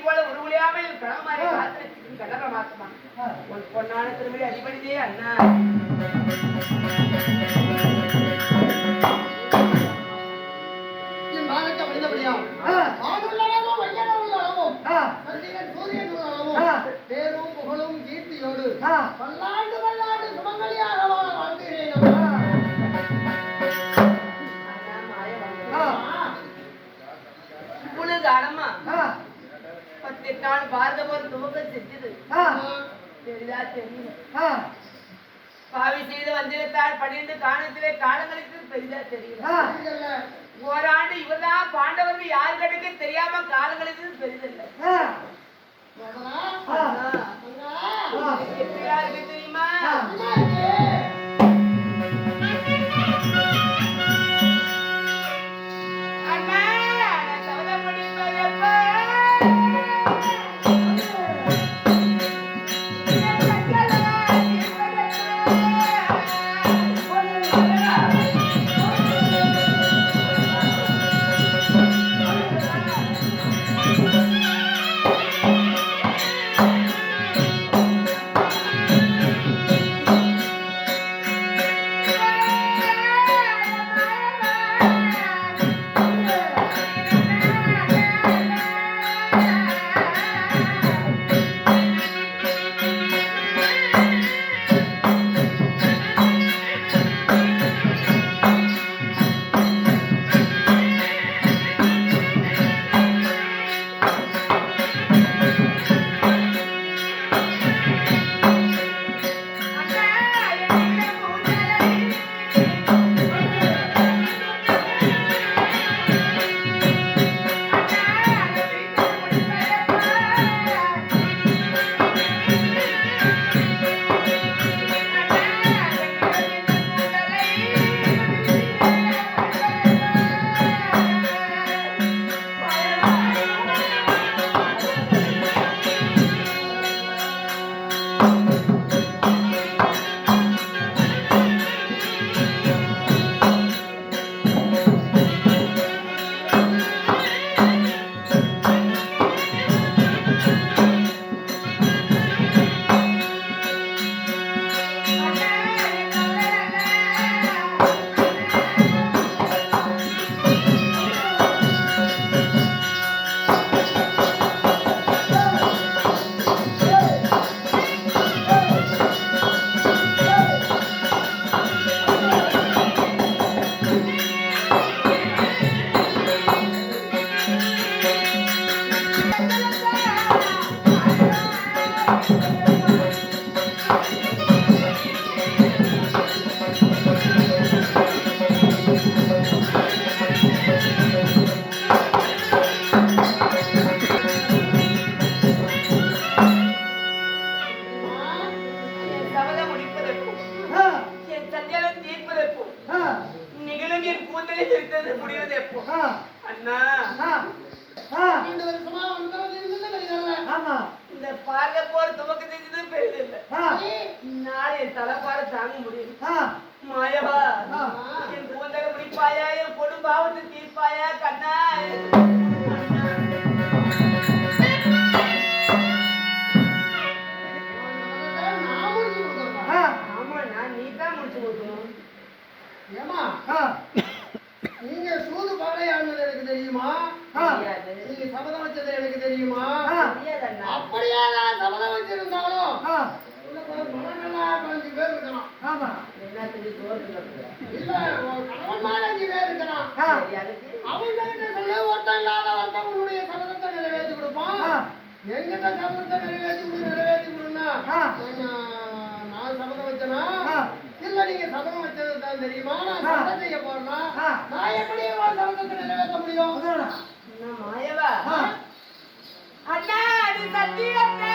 போல உருவலையாமல் கடமாறி காத்திருக்கும் கடமை மாத்தமா உன் பொன்னான திருமணி அடிபடிதே அண்ணா. என் வானத்தை வழிந்தபடியா ஆணுள்ளளவும் வையனவுள்ளளவும் சூரியன் உள்ளளவும் பேரும் புகழும் கீர்த்தியோடு பல்லாண்டு பல்லாண்டு சுமங்கலியாக வாழ்கிறேன். காலமா 18 நாள் பாரத போர் துவக்க செஞ்சது தெரியா தெரியல. பாவி செய்து வந்திருத்தால் 12 காலத்திலே காலங்களுக்கு பெரிதா தெரியல. ஓராண்டு இவர்தான் பாண்டவர்கள் யாரு கிடைக்க தெரியாம காலங்களுக்கு பெரிதில்லை. எப்படியா இருக்கு தெரியுமா? மாயவா என் கூந்தல முடிப்பாயா, என் கொடும் பாவத்தை தீர்ப்பாயா கண்ணா. ஆமா நான் நீ தான் முடிச்சு கொடுக்கணும். ஏமா நீங்க சூது பாளையாடுறது எனக்கு தெரியுமா? நீங்க சபதம் வச்சது எனக்கு தெரியுமா? அப்படியே நான் சபதம் வச்சிருந்தாலும் கொஞ்சம் பேர் இருக்கலாம். ஆமா இல்ல கணவன் 5 பேர் இருக்கலாம். அவங்க சொல்ல ஒருத்தன் இல்லாத ஒருத்தன் உன்னுடைய சபதத்தை நிறைவேற்றி கொடுப்பான். எங்கிட்ட சபதத்தை நிறைவேற்றி கொடுன்னா நான் சபதம் வச்சனா இல்ல நீங்க சபதம் வச்சது தான் தெரியுமா? நான் சபதம் செய்ய போறேன்னா நான் எப்படி சபதத்தை நிறைவேற்ற முடியும்? மாயவா அண்ணா அது சத்தியத்தை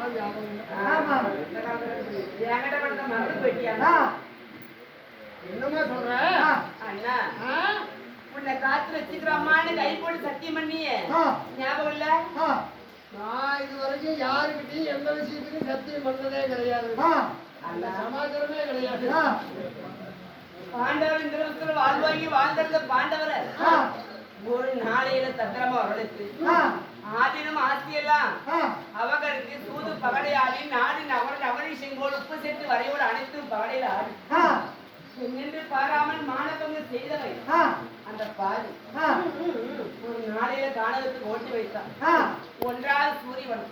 அதெல்லாம் ஞாபகம் இல்லை. என்கிட்ட மட்டும் மறந்து போயிட்டியா என்னமா சொல்ற அண்ணா உன்னை காத்து வச்சுக்கிறோம்மான்னு கை போட்டு சத்தியம் பண்ணியே ஞாபகம் இல்ல நான் இது வரைக்கும் யாருக்கிட்டையும் எந்த விஷயத்துக்கும் சத்தியம் பண்ணதே கிடையாது. அந்த சமாச்சாரமே கிடையாது. பாண்டவர் இந்த வருஷத்துல வாழ்வாங்கி வாழ்ந்திருந்த பாண்டவரை ஒரு நாளையில தத்திரமா வரவழைத்து ஆதினம் ஆஸ்தியெல்லாம் அவகருக்கு சூது பகடையாடி நாடு நவரி செங்கோல் உப்பு சேர்த்து வரையோடு அனைத்தும் பகடையில் ஆடி நின்று பாராமல் மானபங்க செய்தவை அந்த பாதி ஒரு நாளையில காணகத்துக்கு ஓட்டி வைத்தான். ஒன்றாவது சூரியவனம்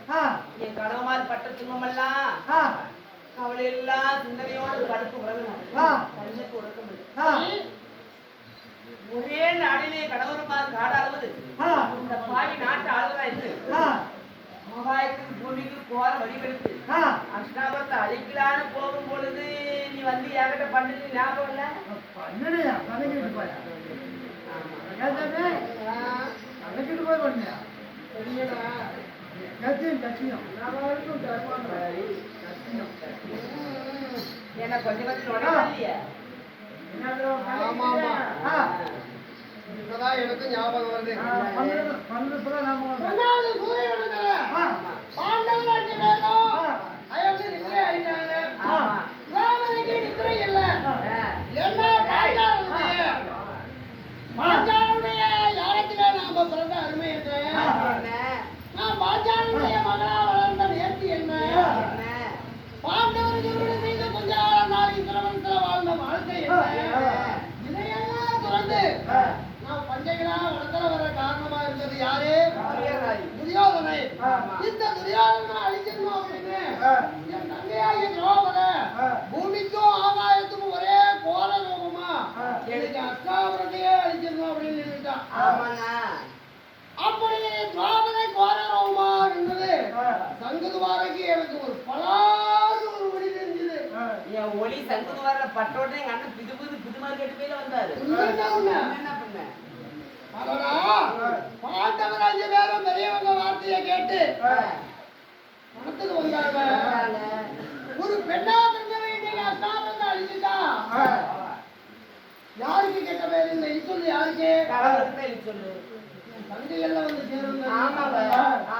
என் கணவமார் பட்ட துன்பமெல்லாம் அவளை எல்லாம் சிந்தனையோடு கடுப்பு உறங்கினார். கண்ணுக்கு உறக்கம் ஒரே நாடிலே கடவுளுமார் காடாளுவது இந்த பாவி நாட்டு ஆளுவதா என்று ஆகாயத்துக்கு பூமிக்கு போற வழிபடுத்து அஷ்டாபத்தை அழிக்கலான்னு போகும் பொழுது நீ வந்து என்கிட்ட பண்ணது ஞாபகம் இல்ல போய் பண்ணியா என்ன கொஞ்சம் இல்லையா இப்பதான் எனக்கு ஞாபகம் வருது. அருமை மகனா வளர்ந்த நேர்த்தி என்ன பாண்டவர்கள் செய்த கொஞ்ச நாள் இந்திரவனத்தில் வாழ்ந்த வாழ்க்கை இதையெல்லாம் தொடர்ந்து நான் பஞ்சைகளா வளர்த்தல வர காரணமா இருந்தது யாரு? துரியோதனை. இந்த துரியோதனை அழிக்கணும் அப்படின்னு என் தங்கையாகிய திரௌபதி பூமிக்கும் ஆகாயத்துக்கும் ஒரே கோர ரூபமா எனக்கு அஷ்டாபுரத்தையே அழிக்கணும் அப்படின்னு நினைச்சான். அப்படி திரௌபதி கோர ரூபமா இருந்தது. சங்குதுவாரைக்கு எனக்கு ஒரு பலாறு ஒரு ஒளி தெரிஞ்சது. என் ஒளி சங்குதுவார பட்டோட எங்க அண்ணன் புதுமார் கேட்டு போயில வந்தாரு. என்ன பண்ண பாண்டவர் 5 பேரும் பெரியவங்க வார்த்தையை கேட்டு பணத்துக்கு வந்தாங்க. ஒரு பெண்ணா இருந்தவை இன்னைக்கு அஷ்டாபத்தை அழிச்சுட்டா யாருக்கு கேட்ட பேர் இல்லை சொல்லு யாருக்கு சொல்லு தங்கைகள்ல வந்து சேருங்க.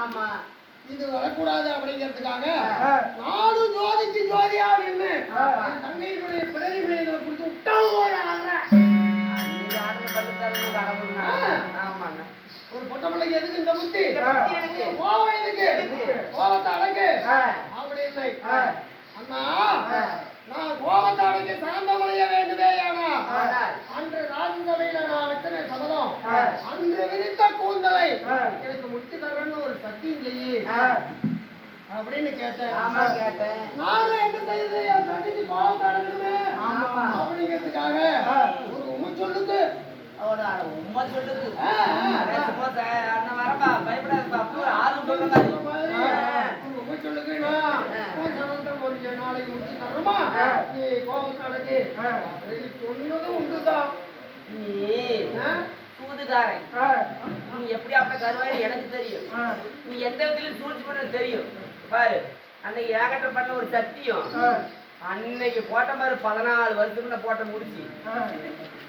ஆமா இது வரக்கூடாது அப்படிங்கிறதுக்காக நானும் ஜோதிக்கு ஜோதியா நின்று தங்கையினுடைய பிறகு மீது கொடுத்து விட்டாங்க. ஒரு பொட்ட பிள்ளைக்கு எதுக்கு இந்த புத்தி? கோவம் எதுக்கு? கோவத்தை அடக்கு அப்படி இல்லை. அண்ணா நான் கோவத்தை அடக்கி சாந்தமடைய வேண்டுமே. அன்று ராஜசபையில நான் வச்சனை சபதம் அன்று விரித்த கூந்தலை எனக்கு முட்டி தரன்னு ஒரு சத்தியம் செய்யி அப்படின்னு கேட்டேன். நானும் என்ன செய்யுது என் தட்டிக்கு கோவத்தை அடக்கணுமே அப்படிங்கிறதுக்காக ஒரு உண்மை சொல்லுது. உண்மை சொல்லுது வரப்பா பயப்படாதுப்பா ஆர்வம் சொல்லுங்க நாளைக்கு முடிச்சு தரமா நீ கோபத்தை அடக்கி சொன்னதும் உண்டுதான். நீ சூதுகாரன் நீ எப்படி அப்ப கருவாய் எனக்கு தெரியும். நீ எந்த விதத்திலும் சூழ்ச்சி பண்ண தெரியும். பாரு அன்னைக்கு ஏகட்ட பண்ண ஒரு சத்தியம் அன்னைக்கு போட்ட மாதிரி 14 வருஷத்துக்கு போட்ட முடிச்சு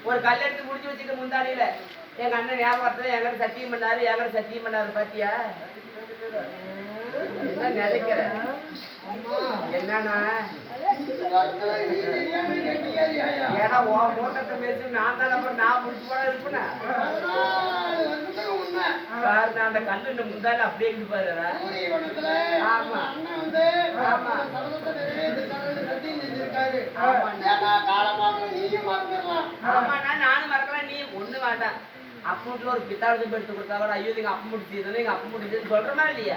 ஒரு கல் எடுத்து முடிச்சு வச்சுட்டு முந்தாடியில எங்க அண்ணன் ஞாபகத்துல எங்கிட்ட சத்தியம் பண்ணாரு பாத்தியா நினைக்கிற என்னன்னா ஏன்னா உன் போட்டத்தை பேசி நான் தான் அப்புறம் நான் முடிச்சு போட இருப்பேன். அந்த கல்லு முந்தாடி அப்படியே பாரு. ஆமா நானும் மறக்கலாம். நீ ஒண்ணு வேண்டாம் அப்பூட்டுல ஒரு பித்தாளத்து எடுத்து கொடுத்தா கூட ஐயோ எங்க அப்ப முடிச்சது எங்க அப்ப முடிச்சதுன்னு சொல்றமா இல்லையா?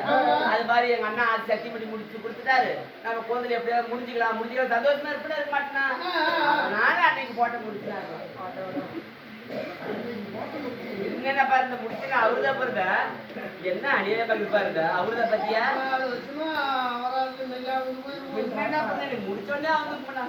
அது மாதிரி எங்க அண்ணா ஆட்சி சக்தி பண்ணி முடிச்சு கொடுத்துட்டாரு. நம்ம கோந்தில எப்படியாவது முடிஞ்சுக்கலாம் சந்தோஷமா இருப்பா இருக்க மாட்டேனா? நானும் அன்னைக்கு போட்ட முடிச்சாரு. என்னென்ன பாருங்க முடிச்சுன்னா அவருதான் பாருங்க என்ன அணியே பாருங்க அவருதான் பத்தியா என்ன பண்ண முடிச்சோடனே அவங்க பண்ணா